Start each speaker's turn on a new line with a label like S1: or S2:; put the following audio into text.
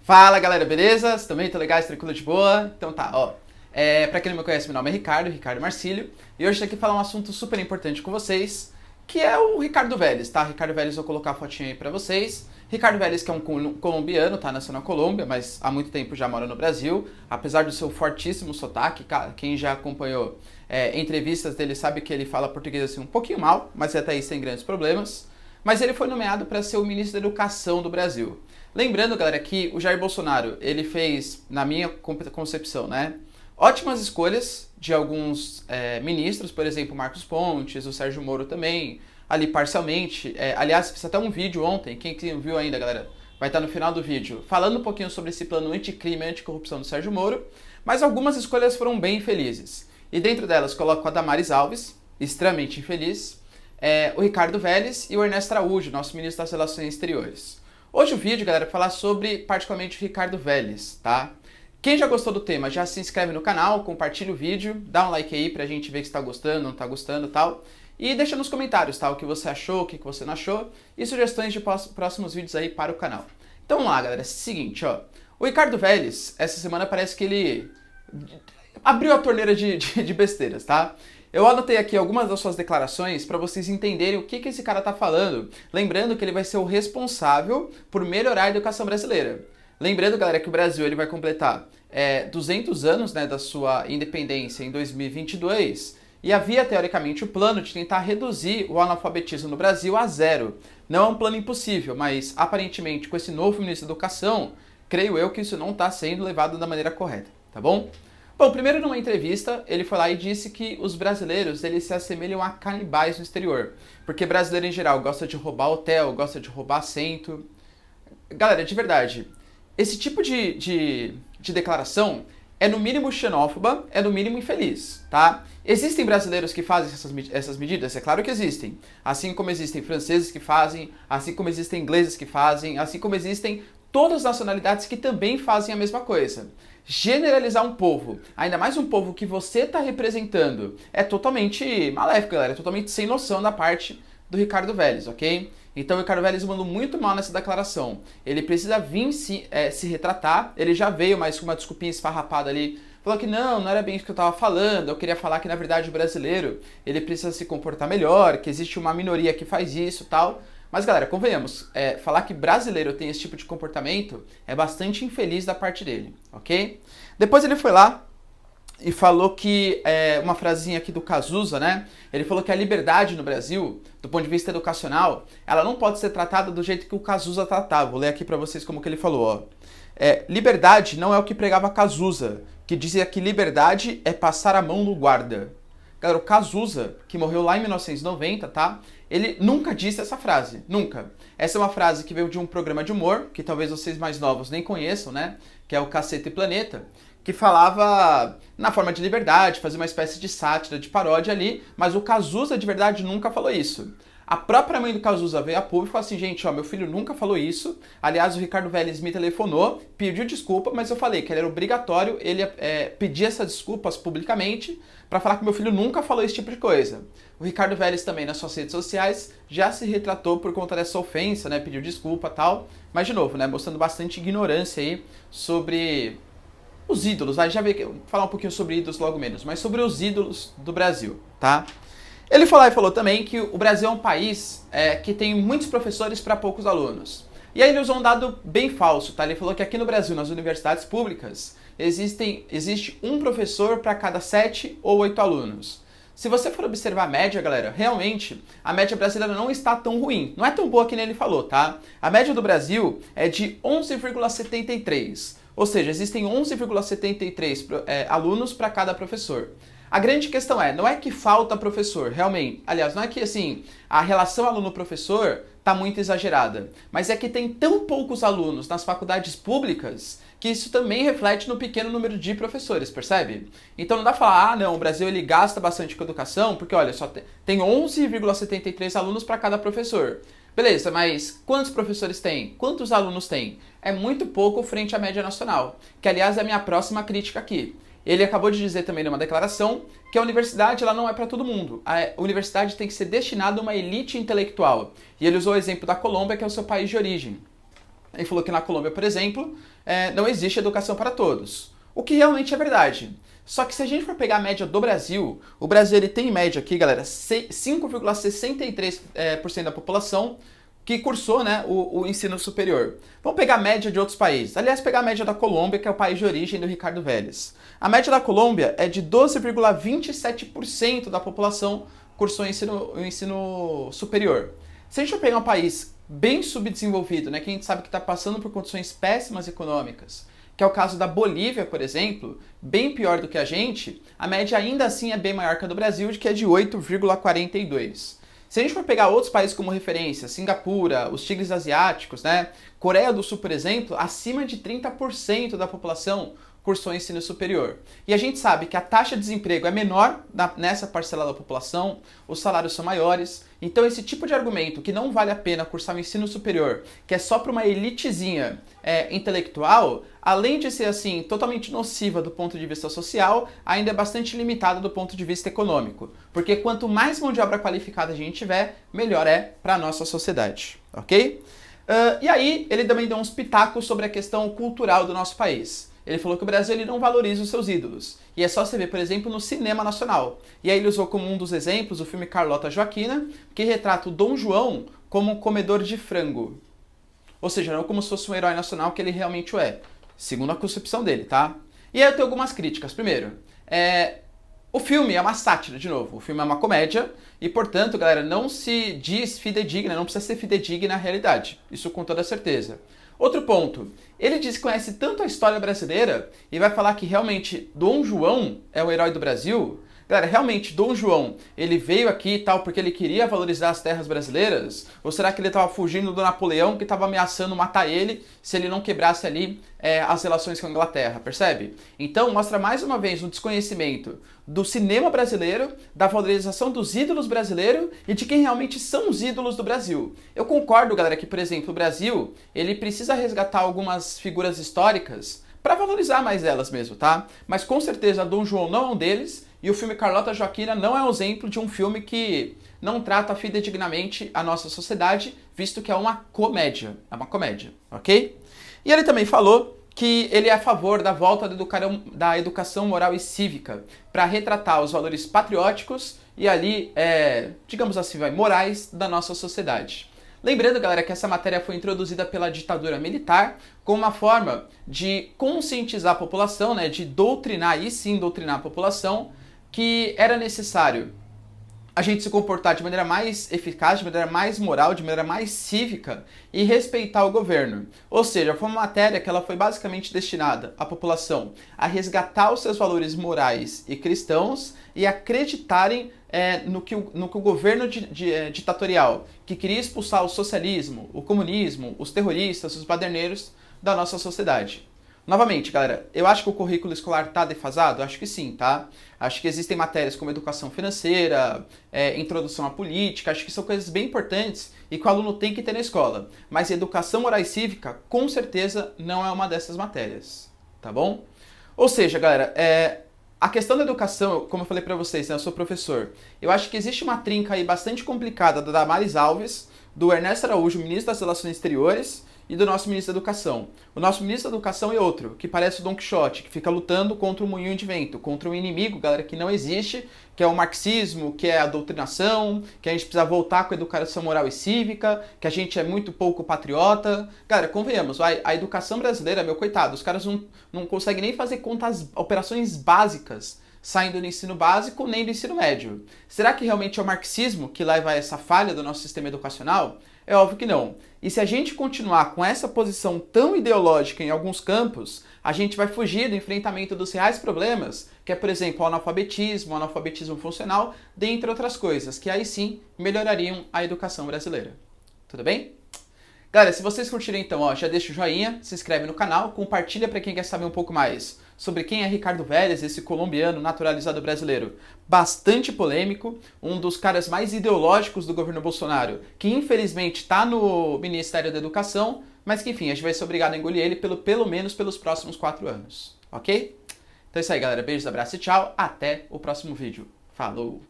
S1: Fala galera, beleza? Vocês também estão legais, tranquilo, de boa? Então tá, ó. Pra quem não me conhece, meu nome é Ricardo Marcílio, e hoje tô aqui falar um assunto super importante com vocês, que é o Ricardo Vélez, tá? Ricardo Vélez, vou colocar a fotinha aí pra vocês. Ricardo Vélez, que é um colombiano, tá? Nasceu na Colômbia, mas há muito tempo já mora no Brasil. Apesar do seu fortíssimo sotaque, quem já acompanhou entrevistas dele sabe que ele fala português assim um pouquinho mal, mas até aí sem grandes problemas. Mas ele foi nomeado para ser o ministro da Educação do Brasil. Lembrando, galera, que o Jair Bolsonaro, ele fez, na minha concepção, né, ótimas escolhas de alguns ministros, por exemplo, Marcos Pontes, o Sérgio Moro também, ali parcialmente. Aliás, fiz até um vídeo ontem, quem não viu ainda, galera, vai estar no final do vídeo, falando um pouquinho sobre esse plano anticrime e anticorrupção do Sérgio Moro, mas algumas escolhas foram bem infelizes. E dentro delas coloco a Damares Alves, extremamente infeliz, o Ricardo Vélez e o Ernesto Araújo, nosso ministro das Relações Exteriores. Hoje o vídeo, galera, é falar sobre particularmente o Ricardo Vélez, tá? Quem já gostou do tema, já se inscreve no canal, compartilha o vídeo, dá um like aí pra gente ver se tá gostando, não tá gostando e tal. E deixa nos comentários, tá? O que você achou, o que você não achou e sugestões de próximos vídeos aí para o canal. Então vamos lá, galera. É o seguinte, ó. O Ricardo Vélez, essa semana parece que ele abriu a torneira de besteiras, tá? Eu anotei aqui algumas das suas declarações para vocês entenderem o que esse cara tá falando. Lembrando que ele vai ser o responsável por melhorar a educação brasileira. Lembrando, galera, que o Brasil ele vai completar 200 anos, né, da sua independência em 2022 e havia, teoricamente, o plano de tentar reduzir o analfabetismo no Brasil a zero. Não é um plano impossível, mas aparentemente com esse novo ministro da Educação, creio eu que isso não está sendo levado da maneira correta, tá bom? Bom, primeiro numa entrevista, ele foi lá e disse que os brasileiros eles se assemelham a canibais no exterior. Porque brasileiro em geral gosta de roubar hotel, gosta de roubar assento. Galera, de verdade, esse tipo de declaração é no mínimo xenófoba, é no mínimo infeliz, tá? Existem brasileiros que fazem essas medidas? É claro que existem. Assim como existem franceses que fazem, assim como existem ingleses que fazem, assim como existem todas as nacionalidades que também fazem a mesma coisa. Generalizar um povo, ainda mais um povo que você está representando, é totalmente maléfico, galera. É totalmente sem noção da parte do Ricardo Vélez, ok? Então o Ricardo Vélez mandou muito mal nessa declaração. Ele precisa vir se retratar. Ele já veio, mas com uma desculpinha esfarrapada ali. Falou que não era bem isso que eu estava falando. Eu queria falar que, na verdade, o brasileiro ele precisa se comportar melhor, que existe uma minoria que faz isso e tal. Mas, galera, convenhamos, falar que brasileiro tem esse tipo de comportamento é bastante infeliz da parte dele, ok? Depois ele foi lá e falou que, uma frasinha aqui do Cazuza, né? Ele falou que a liberdade no Brasil, do ponto de vista educacional, ela não pode ser tratada do jeito que o Cazuza tratava. Vou ler aqui pra vocês como que ele falou, ó. Liberdade não é o que pregava Cazuza, que dizia que liberdade é passar a mão no guarda. Galera, o Cazuza, que morreu lá em 1990, tá? Ele nunca disse essa frase, nunca. Essa é uma frase que veio de um programa de humor, que talvez vocês mais novos nem conheçam, né? Que é o Caceta e Planeta, que falava na forma de liberdade, fazia uma espécie de sátira, de paródia ali, mas o Cazuza de verdade nunca falou isso. A própria mãe do Cazuza veio a público e falou assim, gente, ó, meu filho nunca falou isso. Aliás, o Ricardo Vélez me telefonou, pediu desculpa, mas eu falei que era obrigatório ele pedir essas desculpas publicamente para falar que meu filho nunca falou esse tipo de coisa. O Ricardo Vélez também nas suas redes sociais já se retratou por conta dessa ofensa, né, pediu desculpa e tal. Mas de novo, né, mostrando bastante ignorância aí sobre os ídolos. Já vou falar um pouquinho sobre ídolos logo menos, mas sobre os ídolos do Brasil, tá? Ele falou e falou também que o Brasil é um país que tem muitos professores para poucos alunos. E aí ele usou um dado bem falso, tá? Ele falou que aqui no Brasil, nas universidades públicas, existe um professor para cada 7 ou 8 alunos. Se você for observar a média, galera, realmente a média brasileira não está tão ruim. Não é tão boa que nem ele falou, tá? A média do Brasil é de 11,73. Ou seja, existem 11,73 alunos para cada professor. A grande questão não é que falta professor, realmente. Aliás, não é que assim, a relação aluno-professor está muito exagerada, mas é que tem tão poucos alunos nas faculdades públicas que isso também reflete no pequeno número de professores, percebe? Então não dá pra falar, não, o Brasil ele gasta bastante com educação, porque olha, só tem 11,73 alunos para cada professor. Beleza, mas quantos professores tem? Quantos alunos tem? É muito pouco frente à média nacional, que aliás é a minha próxima crítica aqui. Ele acabou de dizer também numa declaração que a universidade ela não é para todo mundo. A universidade tem que ser destinada a uma elite intelectual. E ele usou o exemplo da Colômbia, que é o seu país de origem. Ele falou que na Colômbia, por exemplo, não existe educação para todos. O que realmente é verdade. Só que se a gente for pegar a média do Brasil, o Brasil ele tem em média aqui, galera, 5,63% da população que cursou, né, o ensino superior. Vamos pegar a média de outros países. Aliás, pegar a média da Colômbia, que é o país de origem do Ricardo Vélez. A média da Colômbia é de 12,27% da população cursou o ensino superior. Se a gente for pegar um país bem subdesenvolvido, né, que a gente sabe que está passando por condições péssimas econômicas, que é o caso da Bolívia, por exemplo, bem pior do que a gente, a média ainda assim é bem maior que a do Brasil, que é de 8,42%. Se a gente for pegar outros países como referência, Singapura, os tigres asiáticos, né, Coreia do Sul, por exemplo, acima de 30% da população cursou ensino superior. E a gente sabe que a taxa de desemprego é menor nessa parcela da população, os salários são maiores, então esse tipo de argumento que não vale a pena cursar o ensino superior, que é só para uma elitezinha intelectual, além de ser assim totalmente nociva do ponto de vista social, ainda é bastante limitada do ponto de vista econômico, porque quanto mais mão de obra qualificada a gente tiver, melhor é para a nossa sociedade, ok? E aí ele também deu uns pitacos sobre a questão cultural do nosso país. Ele falou que o Brasil ele não valoriza os seus ídolos. E é só você ver, por exemplo, no cinema nacional. E aí ele usou como um dos exemplos o filme Carlota Joaquina, que retrata o Dom João como um comedor de frango. Ou seja, não como se fosse um herói nacional que ele realmente o é. Segundo a concepção dele, tá? E aí eu tenho algumas críticas. Primeiro, o filme é uma sátira, de novo. O filme é uma comédia e, portanto, galera, não se diz fidedigna, não precisa ser fidedigna à realidade. Isso com toda certeza. Outro ponto, ele diz que conhece tanto a história brasileira e vai falar que realmente Dom João é o herói do Brasil. Galera, realmente Dom João, ele veio aqui e tal porque ele queria valorizar as terras brasileiras? Ou será que ele estava fugindo do Napoleão que estava ameaçando matar ele se ele não quebrasse ali as relações com a Inglaterra, percebe? Então mostra mais uma vez um desconhecimento do cinema brasileiro, da valorização dos ídolos brasileiros e de quem realmente são os ídolos do Brasil. Eu concordo, galera, que, por exemplo, o Brasil, ele precisa resgatar algumas figuras históricas para valorizar mais elas mesmo, tá? Mas com certeza Dom João não é um deles e o filme Carlota Joaquina não é um exemplo de um filme que não trata fidedignamente a nossa sociedade, visto que é uma comédia. É uma comédia, ok? E ele também falou que ele é a favor da volta da educação moral e cívica para retratar os valores patrióticos e ali, digamos assim, morais da nossa sociedade. Lembrando, galera, que essa matéria foi introduzida pela ditadura militar como uma forma de conscientizar a população, né, de doutrinar, e sim doutrinar a população, que era necessário a gente se comportar de maneira mais eficaz, de maneira mais moral, de maneira mais cívica e respeitar o governo. Ou seja, foi uma matéria que ela foi basicamente destinada à população a resgatar os seus valores morais e cristãos e acreditarem no que o governo ditatorial, que queria expulsar o socialismo, o comunismo, os terroristas, os baderneiros da nossa sociedade. Novamente, galera, eu acho que o currículo escolar está defasado? Acho que sim, tá? Acho que existem matérias como educação financeira, introdução à política, acho que são coisas bem importantes e que o aluno tem que ter na escola. Mas educação moral e cívica, com certeza, não é uma dessas matérias, tá bom? Ou seja, galera, a questão da educação, como eu falei pra vocês, né, eu sou professor, eu acho que existe uma trinca aí bastante complicada da Damares Alves, do Ernesto Araújo, ministro das Relações Exteriores, e do nosso ministro da Educação. O nosso ministro da Educação é outro, que parece o Don Quixote, que fica lutando contra o moinho de vento, contra um inimigo, galera, que não existe, que é o marxismo, que é a doutrinação, que a gente precisa voltar com a educação moral e cívica, que a gente é muito pouco patriota. Galera, convenhamos, a educação brasileira, meu coitado, os caras não conseguem nem fazer contas, operações básicas, saindo do ensino básico nem do ensino médio. Será que realmente é o marxismo que leva a essa falha do nosso sistema educacional? É óbvio que não. E se a gente continuar com essa posição tão ideológica em alguns campos, a gente vai fugir do enfrentamento dos reais problemas, que é, por exemplo, o analfabetismo funcional, dentre outras coisas, que aí sim melhorariam a educação brasileira. Tudo bem? Galera, se vocês curtirem então, ó, já deixa o joinha, se inscreve no canal, compartilha para quem quer saber um pouco mais sobre quem é Ricardo Vélez, esse colombiano naturalizado brasileiro, bastante polêmico, um dos caras mais ideológicos do governo Bolsonaro, que infelizmente está no Ministério da Educação, mas que enfim, a gente vai ser obrigado a engolir ele pelo menos pelos próximos 4 anos, ok? Então é isso aí, galera, beijos, abraço e tchau, até o próximo vídeo. Falou!